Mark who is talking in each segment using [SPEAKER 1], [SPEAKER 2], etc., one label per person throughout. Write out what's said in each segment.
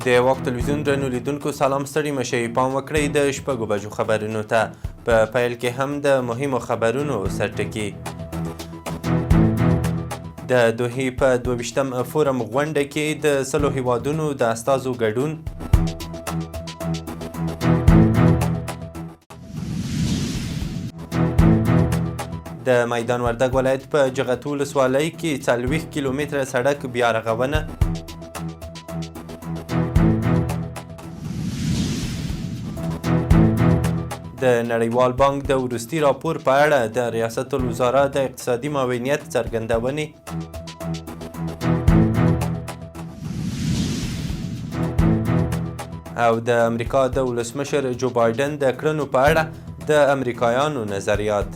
[SPEAKER 1] د واک تلویزیون درنو لیدونکو سلام ستړي مشئ پام وکړئ د شپږو بجو خبرونو ته په پیل کې هم د مهمو خبرونو سرټکي د دوحې په 22م فورم غونډه کې د 100 هیوادونو د استازو ګډون د میدان وردګ ولایت په جغتو ولسوالۍ کې 40 کیلومتره سړک بیا رغونه د نړیوال بانک د وروستي راپور په اړه د ریاست الوزرا د اقتصادي معاونیت څرګندونې او د امریکا د ولسمشر جو بایدن د کړنو په اړه د امریکایانو نظریات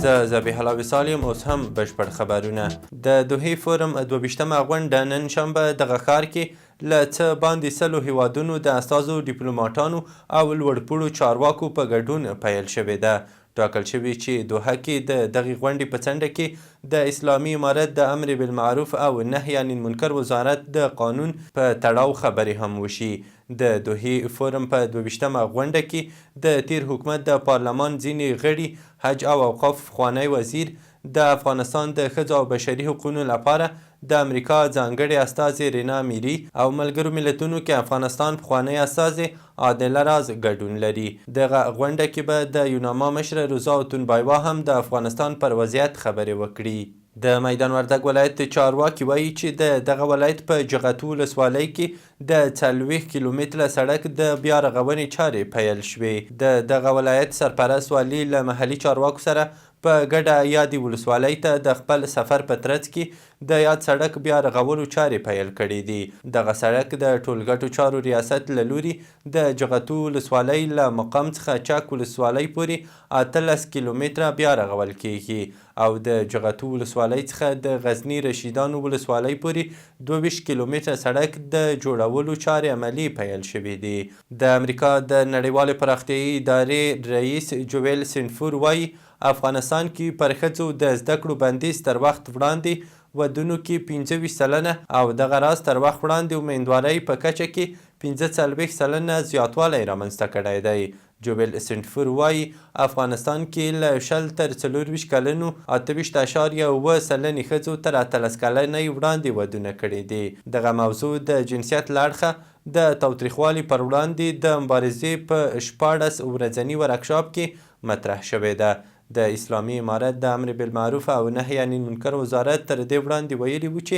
[SPEAKER 1] زه ذبیح الله وصال یم اوس هم بشپړ خبرونه د دوحې فورم 22مه غونډه نن شنبه دغه ښار کې له څه باندې 100 هیوادونو د استازو ډیپلوماټانو او لوړپوړو چارواکو په ګډون پیل شوې ده ټاکل شوي چې دوحه کې د دغې غونډې په څنډه کې د اسلامي امارت د امر بالمعروف او نهي عن المنکر وزارت د قانون په تړاو خبرې هم وشي د دوحې فورم په 22مه غونډه کې د تیر حکومت د پارلمان ځینې غړي حج او اوقاف پخوانی وزیر د افغانستان د ښځو او بشري حقوقو لپاره د امریکا ځانګړې استازې رینا میری او ملګرو ملتونو کې افغانستان پخوانی استازې عادله راز ګډون لري دغه غونډه کې به د یوناما مشره روزا تونبایوا هم د افغانستان پر وضعیت خبرې وکړي د میدان وردګ ولایت چارواکي وایي چې دغه ولایت په جغتو ولسوالۍ کې د 40 کیلومتره سړک د بیا رغونې چارې پیل شوې د دغه ولایت سرپرست والي له محلي چارواکو سره په ګډه یادې ولسوالۍ ته د خپل سفر په ترڅ کې د یاد سړک بیا رغولو چارې پیل کړي دي دغه سړک د ټولګټو چارو ریاست له لوري د جغتو ولسوالۍ له مقام څخه چک ولسوالۍ پورې 18 کیلومتره بیا رغول کیږي او د جغتو ولسوالۍ څخه د غزني رشیدانو ولسوالۍ پورې 22 کیلومتره سړک د جوړولو چارې عملي پیل شوې دي د امریکا د نړیوالې پراختیایي ادارې رئیس جویل سینفور وایي افغانستان کې پر ښځو د زده کړو بندیز تر وخت وړاندې ودونو کې 25 سلنه او دغه راز تر وخت وړاندې امیندوارۍ په کچه کې 45 سلنه زیاتوالی رامنځته کړی دی جوبل سنټفور وایي افغانستان کې له 20 تر 24 کلنو 28.7 سلنې ښځو تر 18 کلنۍ وړاندې ودونه کړي دي دغه موضوع د جنسیت له اړخه د تاوتریخوالي پر وړاندې د مبارزې په 14 ورځني ورکشاپ کې مطرح شوې ده د اسلامي امارت د امر بالمعروف او نهي عن المنکر وزارت تر دې وړاندې ویلي و چې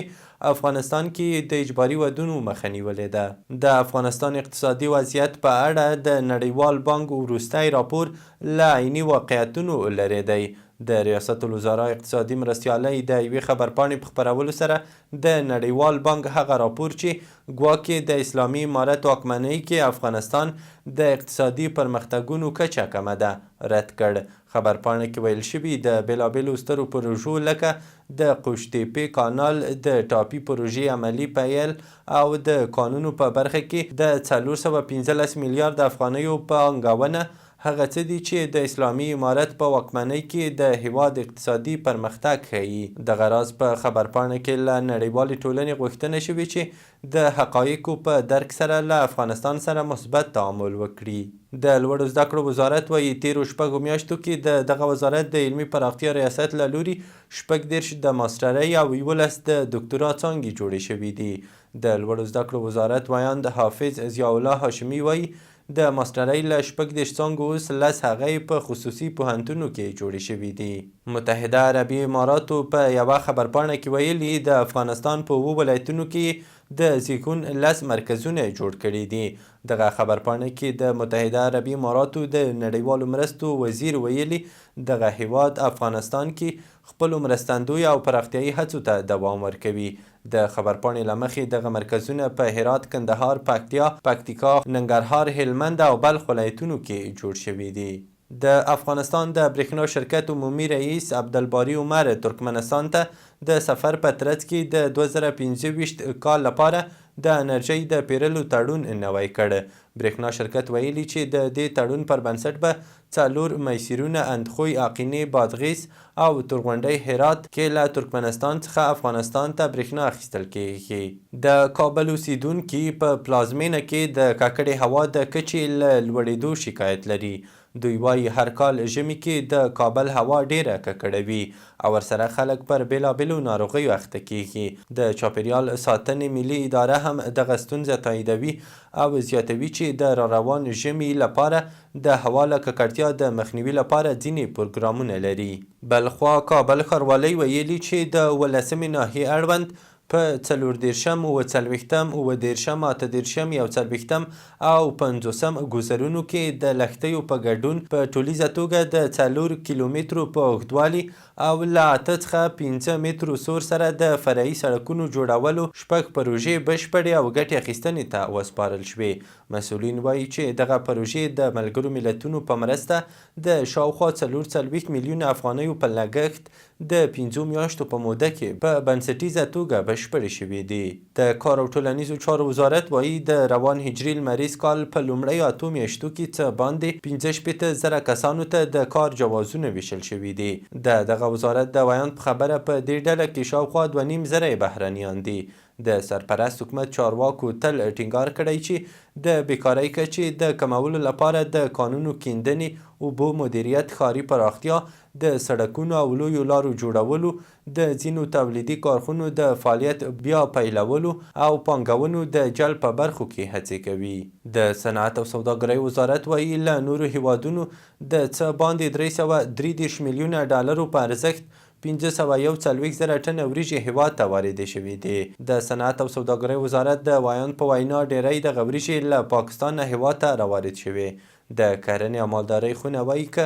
[SPEAKER 1] افغانستان کې د اجباري ودونو مخه نیولې ده د افغانستان اقتصادي وضعیت په اړه د نړیوال بانک وروستی راپور له عیني واقعیتونو لرې دی د ریاست الوزرا اقتصادي مرستیالۍ د یوې خبرپاڼې په خپرولو سره د نړیوال بانک هغه راپور چې ګواکې د اسلامي امارت واکمنۍ کې افغانستان د اقتصادي پرمختګونو کچه کمه ده رد کړ خبرپاڼه کې ویل شوي د بېلابېلو سترو پروژو لکه د قوشتېپې کانال د ټاپي پروژې عملي پیل او د کانونو په برخه کې د 415 میلیارد افغانیو پانګونه هغه څه دي چې د اسلامي امارت په واکمنۍ کې د هیواد اقتصادي پرمختګ ښیي دغه راز په خبرپاڼه کې له نړیوالې ټولنې غوښتنه شوې چې د حقایقو په درک سره له افغانستان سره مثبت تعامل وکړي د لوړو زده کړو وزارت وایي تیرو شپږو میاشتو کې دغه وزارت د علمي پراختیا ریاست له لوري 14 د ماسټرۍ او 11 د دکتورا څانګې جوړې شوي دي د لوړو زده کړو وزارت ویاند حافظ ضیاء الله هاشمي وایي د ماسټرۍ له 14 څانګو اوس 10 هغې په خصوصي پوهنتونو کې جوړې شوي دي متحده عربي اماراتو په یوه خبرپاڼه کې ویلي د افغانستان په 7 ولایتونو کې د زیږون 10 مرکزونه جوړ کړي دي دغه خبرپاڼه کې د متحده عربي اماراتو د نړیوالو مرستو وزیر ویلي دغه هیواد افغانستان کې خپلو مرستندوی او پراختیایي هڅو ته دوام ورکوي د خبرپاڼې له مخې دغه مرکزونه په هرات کندهار پکتیا ننګرهار هلمند او بلخ ولایتونو کې جوړ شوي دي د افغانستان د برېښنا شرکت عمومي رئیس عبدالباري عمر ترکمنستان ته د سفر په ترڅ کې د 2025 کال لپاره د انرژۍ د پیرلو تړون نوی کړ. برېښنا شرکت ویلي چې د دې تړون پر بنسټ به 4 میسرونه اندخوی، عقینې، بادغیس او تورغونډۍ هرات کې له ترکمنستان څخه افغانستان ته برېښنا اخیستل کیږي. د کابل اوسیدونکي په پلازمینه کې د ککړې هوا د کچې له لوړېدو شکایت لري. دوی وایي هر کال ژمي کې د کابل هوا ډیره ککړه وي او ورسره خلک پر بېلابېلو ناروغیو اخته کیږي. د چاپیریال ساتنې ملي اداره هم دغه ستونزه تاییدوي او زیاتوي چې د راروان ژمي لپاره د هوا له ککړتیا د مخنیوي لپاره ځینې پروګرامونه لري. بلخوا کابل ښاروالۍ ویلي چې د 18مې ناحیې اړوند په 40 اووه-څلوېښتم، 30 اتهدېرشم، 41 او 50 ګوزرونو کې د لښتیو په ګډون په ټولیزه توګه د 4 کیلومترو په اوږدوالي او له 8 څخه 15 مترو سور سره د فرعي سړکونو جوړولو 6 پروژې بشپړې او ګټې اخیستنې ته وسپارل شوې. مسؤلین وایي چې دغه پروژې د ملګرو ملتونو په مرسته د شاوخوا 44 میلیونه افغانیو په لګښت د 5 میاشتو په موده کې په بنسټیزه توګه بشپړې شوې دي. د کار او ټولنیزو چارو وزارت وایي د روان هجري لمریز کال په لومړیو 8 میاشتو کې څه باندې 65,000 کسانو ته د کار جوازونه ویشل شوي دي. د دغه وزارت د ویاند په خبره په دې ډله کې شاوخوا 2.5 بهرنیان دي. د سرپرست حکومت چارواکو تل ټینګار کړی چې د بیکارۍ کچې د کمولو لپاره د کانونو کیندنې، اوبو مدیریت، ښاري پراختیا، د سړکونو او لویو لارو جوړولو، د ځینو تولیدي کارخونو د فعالیت بیا پیلولو او پانګونو د جلب په برخو کې هڅې کوي. د صنعت او سوداګرۍ وزارت وایي له نورو هیوادونو د څه باندې 333 میلیونه ډالرو په ارزښت 541 ټنه وریجې هیواد ته واردې شوي دي. د صنعت او سوداګرۍ وزارت د ویاند په وینا ډیری دغه وریجې له پاکستان نه هیواد ته راوارد شوي. د کرنې او مالدارۍ خونه وایي که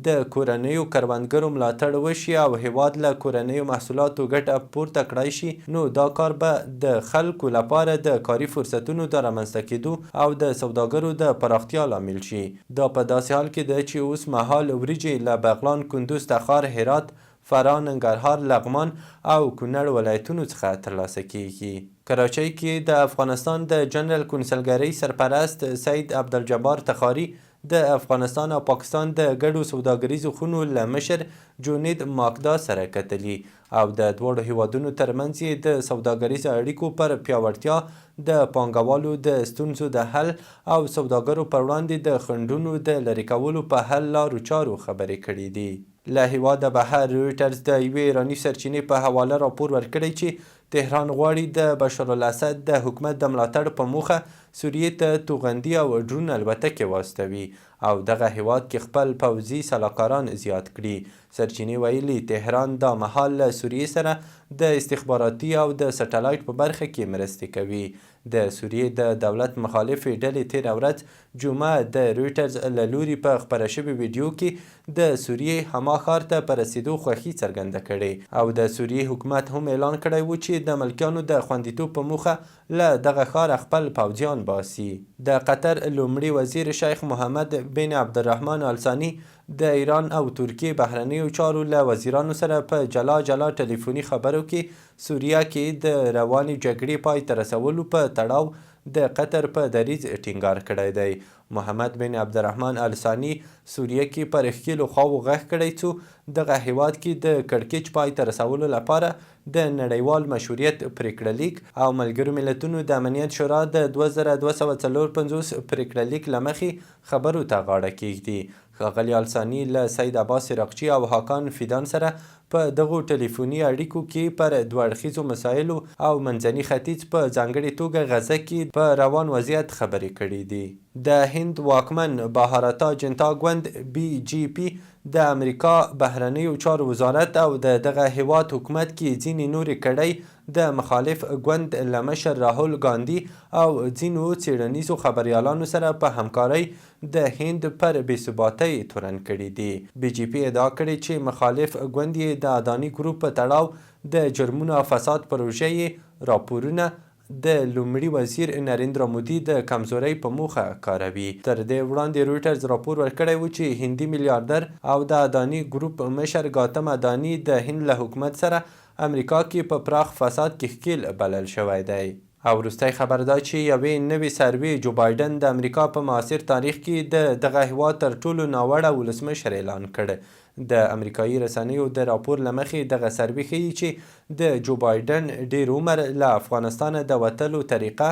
[SPEAKER 1] د کورنیو کروندګرو ملاتړ وشي او هیواد له کورنیو محصولاتو ګټه پورته کړای شي، نو دا کار به د خلکو لپاره د کاري فرصتونو د رامنځته کېدو او د سوداګرو د پراختیا لامل شي. دا په داسې حال کې ده چې اوس مهال وریجې له بغلان، کندوز، تخار، هرات، فراه، ننګرهار، لغمان او کونړ ولایتونو څخه ترلاسه کیږي. کراچۍ کې د افغانستان د جنرال کونسلګرۍ سرپرست سید عبدالجبار تخاري د افغانستان او پاکستان د ګډو سوداګریزو خونو له مشر جونید ماکدا سره کتلي او د دواړو هیوادونو ترمنځ یې د سوداګریزو اړیکو پر پیاوړتیا، د پانګوالو د ستونزو د حل او سوداګرو پر وړاندې د خنډونو د لرې کولو په حل لارو چارو خبرې کړي دي. له هیواده بهر رویټرز د یوې ایراني سرچینې په حواله راپور ورکړی چې تهران غواړي د بشارالاسد د حکومت د ملاتړ په موخه سوریې ته توغندي او ډرون الوتکې واستوي او دغه هیواد کې خپل پوځي سلاکاران زیات کړي. سرچینې ویلي تهران دا مهال له سوریې سره د استخباراتي او د سټلایټ په برخه کې مرستې کوي. د سوریې د دولت مخالفې ډلې تېره ورځ جمعه د رویټرز له لوري په خپره شوي ویډیو کې د سوریې حما ښار ته په رسېدو خوښي څرګنده کړې او د سوریې حکومت هم اعلان کړی و چې د ملکیانو د خوندیتوب په موخه له دغه ښاره خپل پوځیان باسي. د قطر لومړي وزیر شیخ محمد بن عبدالرحمن آل-ثانی د ایران او ترکیې بهرنیو چارو له وزیرانو سره په جلا جلا ټلیفوني خبرو کې سوریه کې د روانې جګړې پای ته رسولو په تړاو د قطر په دریځ ټینګار کړی دی. محمد بن عبدالرحمن آل-ثانی سوریه کې پر ښکېلو خواوو غږ کړی څو دغه هیواد کې د کړکېچ پای ته رسولو لپاره د نړیوال مشروعیت پریکړه لیک او ملګرو ملتونو د امنیت شورا د 2254 پریکړه لیک له مخې خبرو ته غاړه کیږدي. ښاغلي آل-ثانی له سید عباس عراقچي او حاکان فیدان سره په دغو ټلیفوني اړیکو کې پر دوه اړخیزو مسایلو او منځني ختیځ په ځانګړې توګه غزه کې په روان وضعیت خبرې کړې دي. د هند واکمن بهارتا جنتا ګوند BJP د امریکا بهرنیو چارو وزارت او د دغه هیواد حکومت کې ځینې نورې کړۍ د مخالف ګوند له مشر راهول ګاندي او ځینو څېړنیزو خبریالانو سره په همکارۍ د هند پر بېثباتۍ تورن کړي دي. BJP ادعا کړې چې مخالف ګوند یې د اداني ګروپ په تړاو د جرمونو او فساد پروژې راپورونه د لومړي وزیر نریندرا مودي د کمزورۍ په موخه کاروي. تر دې وړاندې رویټرز راپور ورکړی و چې هندي میلیاردر او د اداني ګروپ مشر ګاتم اداني د هند له حکومت سره امریکا کې په پراخ فساد کې ښکیل بلل شوی دی. او وروستی خبر دا چې یوې نوې سروې جو بایډن د امریکا په معاصر تاریخ کې د دغه هیواد تر ټولو ناوړه ولسمشر اعلان کړ. د امریکایي رسنیو د راپور له مخې دغه سروې ښیي چې د جو بایډن ډیر عمر له افغانستانه د وتلو طریقه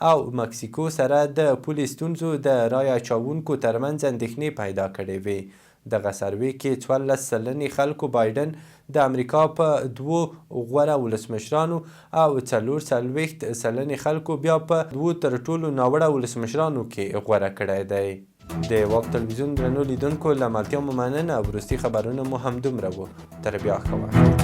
[SPEAKER 1] او مکسیکو سره د پولي ستونزو د رایې اچوونکو ترمنځ اندېښنې پیدا کړې وې. دغه سروې کې 14 سلنې خلکو بایډن د امریکا په 2 غوره ولسمشرانو او 44 سلنې خلکو بیا په 2 تر ټولو ناوړه ولسمشرانو کې غوره کړی دی. د واک تلویزیون درنو لیدونکو له ملتیا مو مننه. وروستي خبرونه مو همدومره وو. تر بیا ښه وخت.